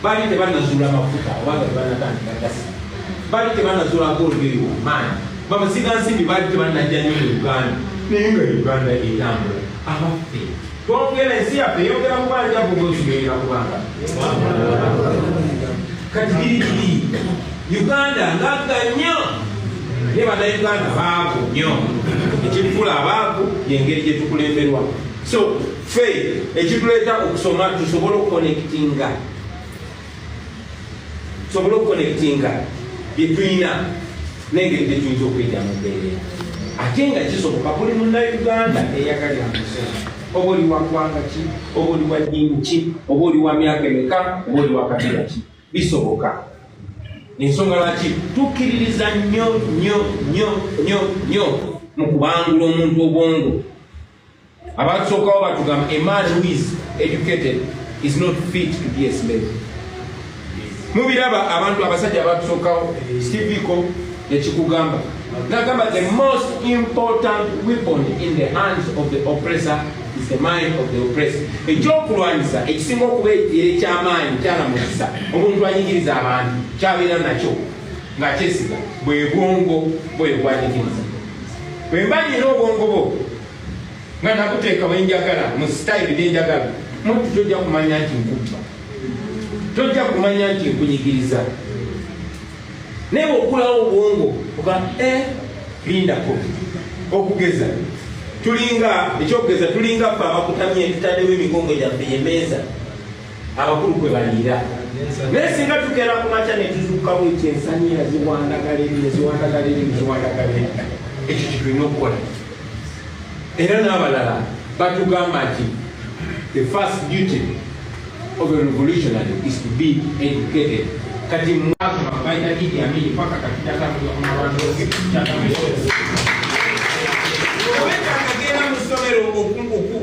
bali tebanazula amafuta obanga tebanatandika gasi bali tebanazula golubiri maanyi bamasiga nsimbi bali tebanajja nnyo mu Uganda naye nga Uganda etambula abaffe twongera ensi yaffe eyongera kubanja bugosigeera kubanga kati biri Uganda ngagga nnyo ne bannayuganda baavu nnyo ekikula abaavu yengeri gye tukulemberwa so ffe ekituleeta okusoma tusobole okukonectinga byetulina n'engeri gyetuyinza okuyita mu mbeera ate nga kisoboka buli munnayuganda eyagalira musoma oba oli wa ggwanga ki oba oli wa ddiini ki oba oli wa myaka emeka oba oli wa kabila ki bisoboka ensonga lwaki tukkiririza nnyo mu kubangula omuntu obwongo abatusookawo batugamba a man who is educated is not fit to be a slave mubiraba abantu abasajja abatusookawo Steve Biko yakikugamba nagamba the most important weapon in the hands of the oppressor is the mind of the oppressed ekyokulwanyisa ekisinga okuba ekyamaanyi kyalamukisa omuntu anyigiriza abantu kyabeera nakyo ng'akyesiga bwe bwongo bwe bwanyigiriza bwe mba nyina obwongo bwo nga nakuteeka bwenjagala mu sitayiri byenjagala muntu tojja kumanya nti nkubba tojja kumanya nti nkunyigiriza naye okulawo obwongo oga lindako okugeza tulinga ekyokugeza tulinga ffe abakutamye tutaddewo emigongo gyaffe yemeeza abakulu kwe baliira naye singa tukeera ku makya ne tuzuukawo ekyensaniya ziwandagala ekyo kitulina okukola era n'abalala batugamba nti the first duty of a revolutionary is to be educated kati mwabaina Idi Amin paka kakitataakagenda mu ssomero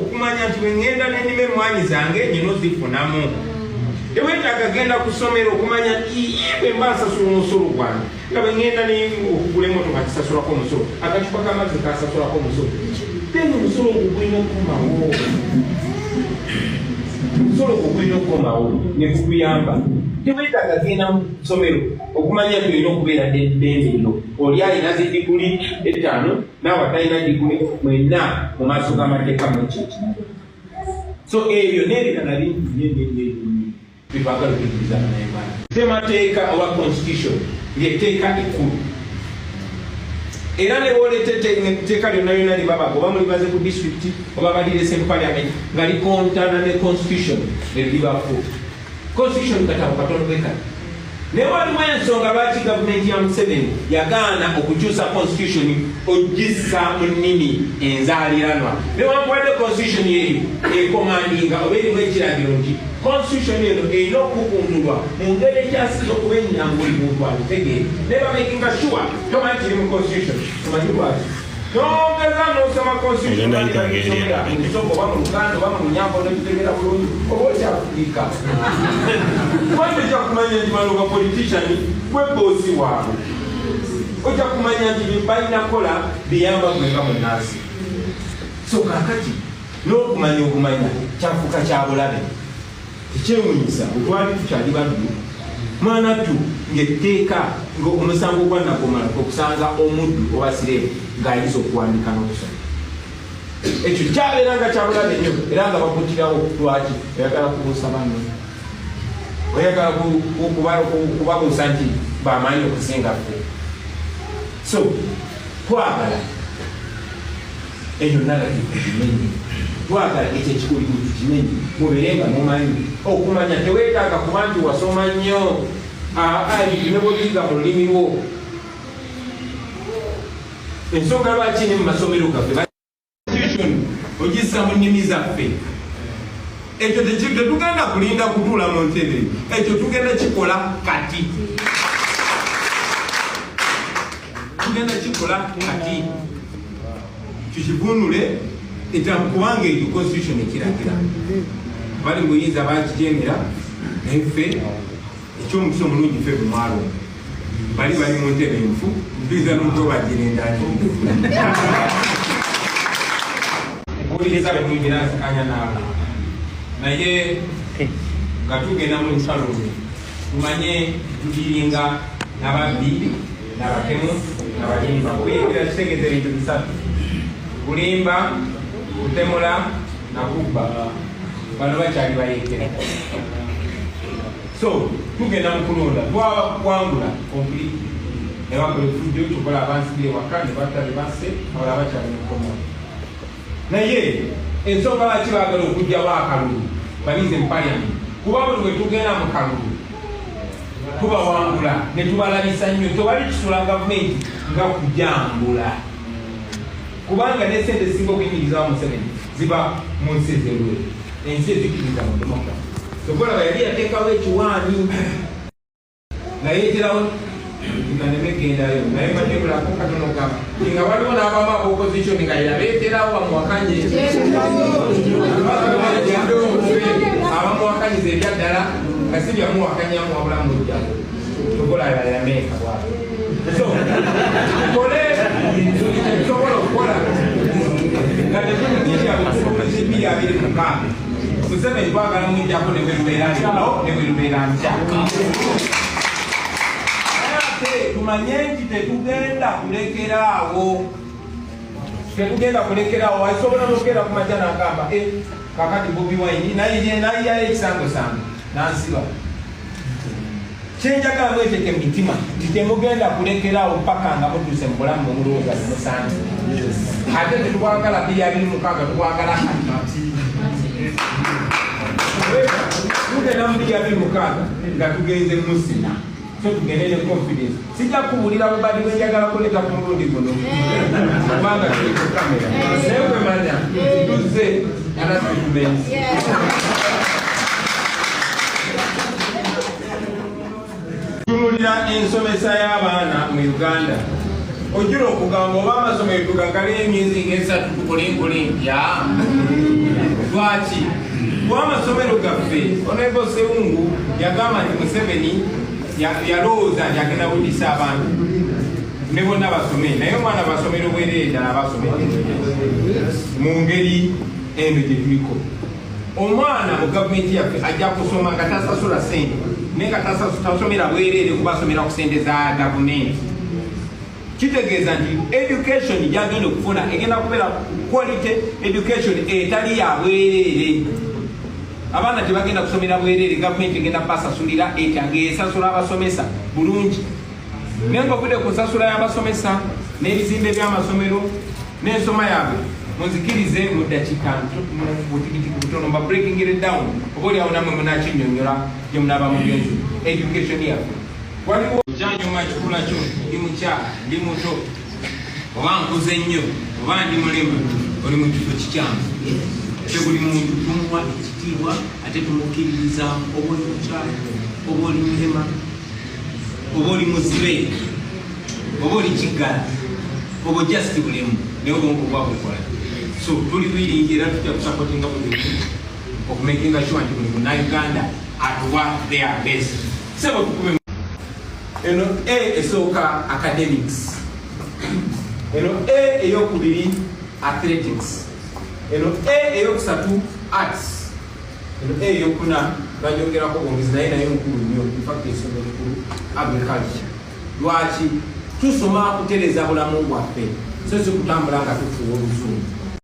okumanya nti wengenda n'ennima emmwanyi zange nyina ozifunamu teweetaagagenda ku ssomero okumanya bwe mba nsasula omusolo gwange nga bwengenda okugula emmotoka kisasulako omusolo akacupa k'amazzi kasasulako omusolo then omusolo ogugulina okukomawo ne kukuyamba teweetaaga genda mu ssomero okumanya nti olina okubeera ddembeero oli alina zidiguli 5 naawe atalina diguli mwenna mu maaso g'amateeka mukyekina so ebyo n'ebirala bivagala okuyigiriza abanayuganda temateeka oba constitution lyetteeka ekkulu era ne booleeta etteeka lyonna lyonna libabaga oba mulibaze ku disitulikiti oba balirese mu parliament nga likontana ne constitution erilibafu constitution katabo katono bekati naye walimu ensonga lwaki gavumenti ya Museveni yagaana okukyusa constitution ogissa mu nnimi enzaaliranwa newankubadde constitution yeyo ekomandinga oba erimu ekiragiro nti constitution eno erina okukundulwa mu ngeri ekyasinza okuba ennyangu muntu alitegeere naye bamakinga sure tomanyi kiri mu constitution tomanyi lwaki nongeza nosoma constitution oba mu Luganda oba mu Lunyambo nekitegeera bulungi oba okyafulika kubanga ojja kumanya nti bano bapolitician gwe boosi waabwe ojja kumanya nti balina kola biyamba gwenga munaasi so kakati n'okumanya kyafuuka kyabulabe ekyewunyisa otwali tukyali baddu mwanattu ng'etteeka ng'omusango gwa nagomala okusanga omuddu oba sireevu ng'ayiza okuwandika n'okusoma ekyo kyabeeranga kyabulabe nnyo era nga bakutirawo lwaki oyagala kubuusa banno oyagala kubabuusa nti bamaanyi okusinga ffe so twagala eyo nalagikukimenye twagala ekyo ekikulimu tukimenye mubeerenga mumanyi okumanya teweetaaga kuba nti wasoma nnyo ne bwebiyiga mu lulimi lwo ensonga lwaki ne mu masomero gaffe ogissa mu nnimi zaffe ekyo tetugenda kulinda kutuula mu ntebe ekyo tugenda kikola kati tukivunule kubanga ekyo constitution ekiragira bali muyinza bakijemera naffe ekyomukiso omulungi ffe bumwalo bali mu ntebe enfu mpiza n'omutobagira endani owuliriza betugira nsakanya naawe naye nga tugenda mu lutalo lwe tumanye tuliringa n'ababbi n'abatemu n'abalimba kuyingira kitegeeza ebintu bisatu kulimba kutemula na kubba bano bakyali bayeekera so tugenda mu kulonda twakwangula complete ne bakola efujjo tukola abansibye waka ne battale basse abala bakyali mukomola naye ensonga lwaki baagala okugjawo akalulu balize mu parliament kuba buli bwe tugenda mu kalulu tubawangula ne tubalabisa nnyo tewali kisula gavumenti nga kujambula kubanga n'esente zisinga okuyimirizawo Museveni ziba mu nsi ez'olweru ensi ezikkiriza mu demokrasi sokolaba yali yateekawo ekiwaani nayeeterawo nganemegendayo naye manebulako katono gamba nga waliwo n'abamu ab'opposition nga yabeeterawo bamuwakanyiza abamuwakanyiza ebyaddala nga si byamuwakanyamu wabula mujjago sokolaba yameeka bwabo so tukole tusobola okukola nga tetukukiyabukuzibi abiri mukaaga Museveni twagala mwijjako ne bwe lubeera lino ne bwe lubeera ntya tumanye nti tetugenda kulekeraawo asobola nokera ku majja n'agamba kakati Bobi Wine nayiyayo ekisangosango nansiba kyenjagala mweteke mitima nti temugenda kulekeraawo paka nga mutuuse mu bulamu omulowooza zimusanze ate tetwagala 26 tukwagala kati tugenda mu 26 nga tugenze musina so tugende ne confidence sijja kuwulira bubadi bwenjagala kuleta ku mulundi guno kubanga tuli ku kamera naye kwemanya tuzze announcements tunulira ensomesa y'abaana mu Uganda ojjula okugamba oba amasomero tugagala emyezi ng'esatu tukole enkola empya lwaki kuba amasomero gaffe Honorable Sewungu yagamba nti Museveni yalowooza nti agenda buddisa abantu ne bonna basome naye omwana basomero bwereere ddala abasomere mu ngeri eno gye tuliko omwana mu gavumenti yaffe ajja kusoma nga tasasula ssente naye nga tasomera bwereere kubasomera ku ssente za gavumenti kitegeeza nti education gyagenda okufuna egenda kubeera quality education etali ya bwereere abaana tebagenda kusomera bwereere gavumenti egenda basasulira esasula abasomesa bulungi naye ngaovudde ku nsasula y'abasomesa n'ebizimbe by'amasomero n'ensoma yaabwe munzikirize mu ddakiika butigitiki butono mba breaking it down oba oli awo namwe munakinnyonnyola gye munaaba mu byonzu education yaffe waliwo kyanyuma kikula kyo ndi mukyala ndi muto oba nkuze nnyo oba ndi mulema oli mu kifo kikyamu ate buli muntu tumuwa ekitiibwa ate tumukkiririza oba oli mukyala oba oli mulema oba oli muzibe oba oli kiggala oba just bulemu naye obwonko bwabukola so tuli bwiringira tujja kusapotinga buli muntu okumakinga sure nti buli munauganda atuwa their best sebo tukube eno esooka academics eno eyokubiri athletics eno eyokusatu arts eno eyokuna banyongerako bwongezi naye nkulu nnyo infact esomero ekulu agriculture lwaki tusoma kutereza bulamu bwaffe so si kutambula nga tufuwa oluzungu